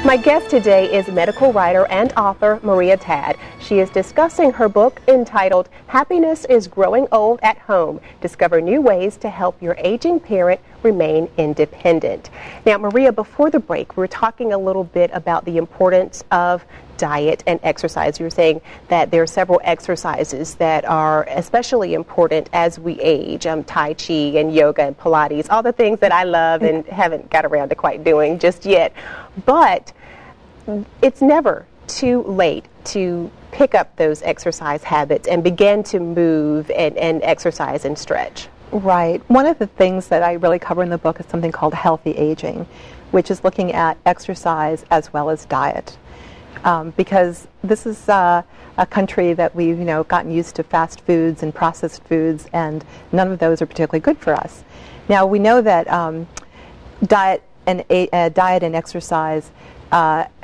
My guest today is medical writer and author Maria Tad. She is discussing her book entitled Happiness is Growing Old at Home. Discover new ways to help your aging parent remain independent. Now, Maria, before the break, we were talking a little bit about the importance of diet and exercise. You were saying that there are several exercises that are especially important as we age. Tai Chi and yoga and Pilates, all the things that I love and haven't got around to quite doing just yet. But it's never too late to pick up those exercise habits and begin to move and exercise and stretch. Right. One of the things that I really cover in the book is something called healthy aging, which is looking at exercise as well as diet. Because this is a country that we've gotten used to fast foods and processed foods, and none of those are particularly good for us. Now we know that diet and exercise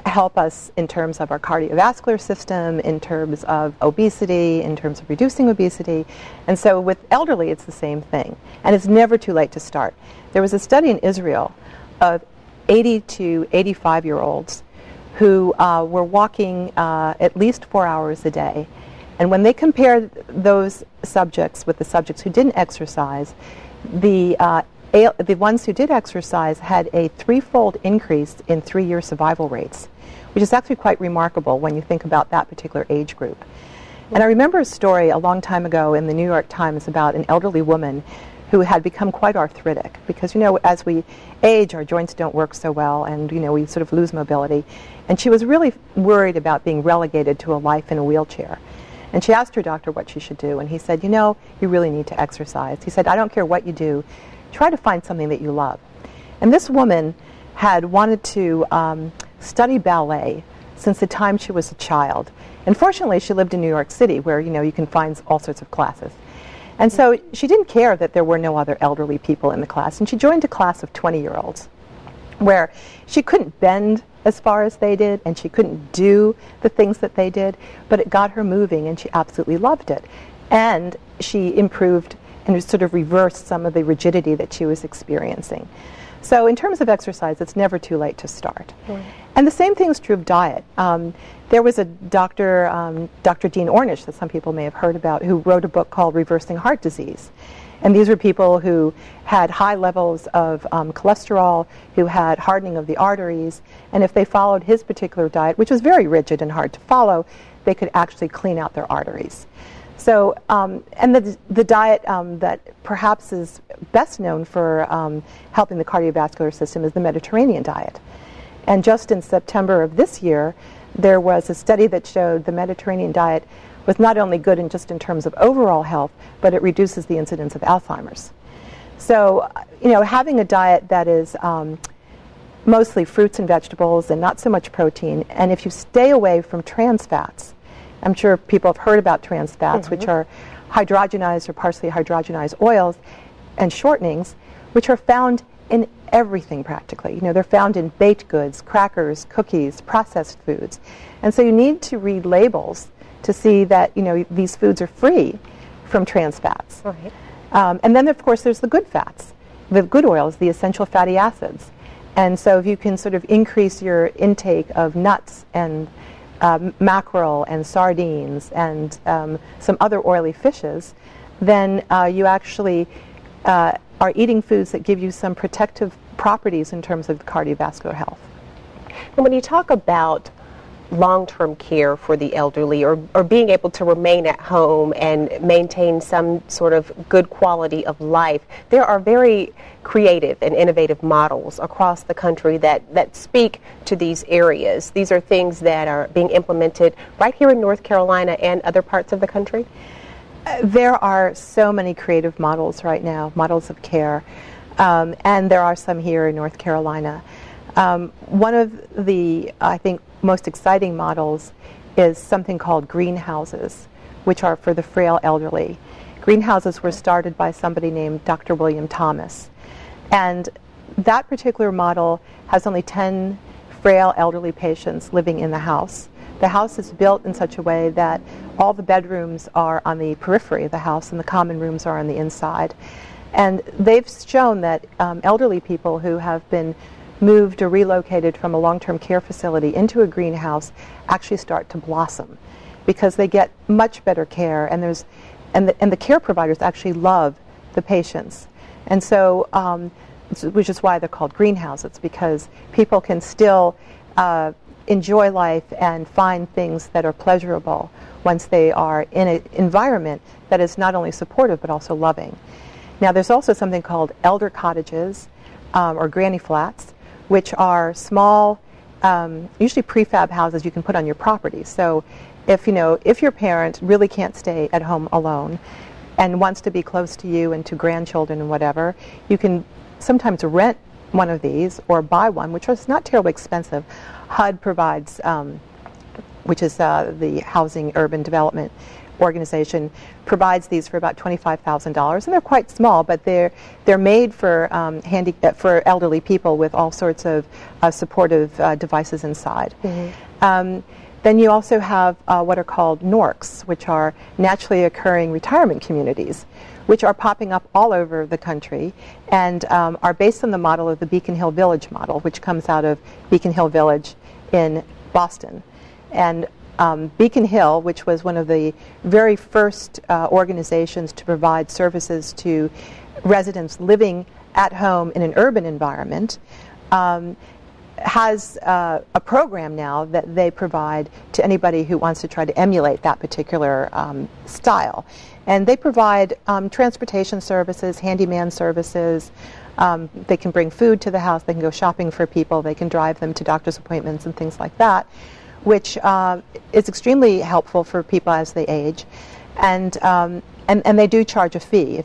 help us in terms of our cardiovascular system, in terms of obesity, in terms of reducing obesity. And so with elderly, it's the same thing. And it's never too late to start. There was a study in Israel of 80 to 85-year-olds who were walking at least 4 hours a day. And when they compared those subjects with the subjects who didn't exercise, the ones who did exercise had a threefold increase in 3-year survival rates, which is actually quite remarkable when you think about that particular age group. And I remember a story a long time ago in the New York Times about an elderly woman who had become quite arthritic because, as we age, our joints don't work so well and, we sort of lose mobility. And she was really worried about being relegated to a life in a wheelchair. And she asked her doctor what she should do, and he said, you really need to exercise. He said, I don't care what you do, try to find something that you love. And this woman had wanted to study ballet since the time she was a child. And fortunately, she lived in New York City where, you can find all sorts of classes. And so she didn't care that there were no other elderly people in the class. And she joined a class of 20-year-olds where she couldn't bend as far as they did and she couldn't do the things that they did, but it got her moving and she absolutely loved it. And she improved and sort of reversed some of the rigidity that she was experiencing. So in terms of exercise, it's never too late to start. Mm. And the same thing is true of diet. There was a Dr. Dean Ornish, that some people may have heard about, who wrote a book called Reversing Heart Disease. And these were people who had high levels of cholesterol, who had hardening of the arteries, and if they followed his particular diet, which was very rigid and hard to follow, they could actually clean out their arteries. So, and the diet that perhaps is best known for helping the cardiovascular system is the Mediterranean diet. And just in September of this year, there was a study that showed the Mediterranean diet was not only good in terms of overall health, but it reduces the incidence of Alzheimer's. So, having a diet that is mostly fruits and vegetables and not so much protein, and if you stay away from trans fats, I'm sure people have heard about trans fats, mm-hmm. which are hydrogenized or partially hydrogenized oils and shortenings, which are found in everything practically. They're found in baked goods, crackers, cookies, processed foods. And so you need to read labels to see that, these foods are free from trans fats. Right. And then, of course, there's the good fats, the good oils, the essential fatty acids. And so if you can sort of increase your intake of nuts and mackerel and sardines and some other oily fishes, then you actually are eating foods that give you some protective properties in terms of cardiovascular health. And when you talk about long-term care for the elderly or being able to remain at home and maintain some sort of good quality of life, there are very creative and innovative models across the country that speak to these areas. These are things that are being implemented right here in North Carolina and other parts of the country. There are so many creative models right now, models of care, and there are some here in North Carolina. One of the, I think, most exciting models is something called greenhouses, which are for the frail elderly. Greenhouses were started by somebody named Dr. William Thomas. And that particular model has only 10 frail elderly patients living in the house. The house is built in such a way that all the bedrooms are on the periphery of the house and the common rooms are on the inside. And they've shown that elderly people who have been moved or relocated from a long-term care facility into a greenhouse actually start to blossom, because they get much better care, and the care providers actually love the patients. And so, which is why they're called greenhouses, because people can still enjoy life and find things that are pleasurable once they are in an environment that is not only supportive but also loving. Now, there's also something called elder cottages or granny flats, which are small, usually prefab houses you can put on your property. So if your parent really can't stay at home alone and wants to be close to you and to grandchildren and whatever, you can sometimes rent one of these or buy one, which is not terribly expensive. HUD provides, which is the Housing Urban Development Organization, provides these for about $25,000, and they're quite small, but they're made for for elderly people with all sorts of supportive devices inside. Mm-hmm. Then you also have what are called NORCs, which are naturally occurring retirement communities, which are popping up all over the country and are based on the model of the Beacon Hill Village model, which comes out of Beacon Hill Village in Boston. And Beacon Hill, which was one of the very first organizations to provide services to residents living at home in an urban environment, has a program now that they provide to anybody who wants to try to emulate that particular style. And they provide transportation services, handyman services. They can bring food to the house. They can go shopping for people. They can drive them to doctor's appointments and things like that, which is extremely helpful for people as they age. And they do charge a fee.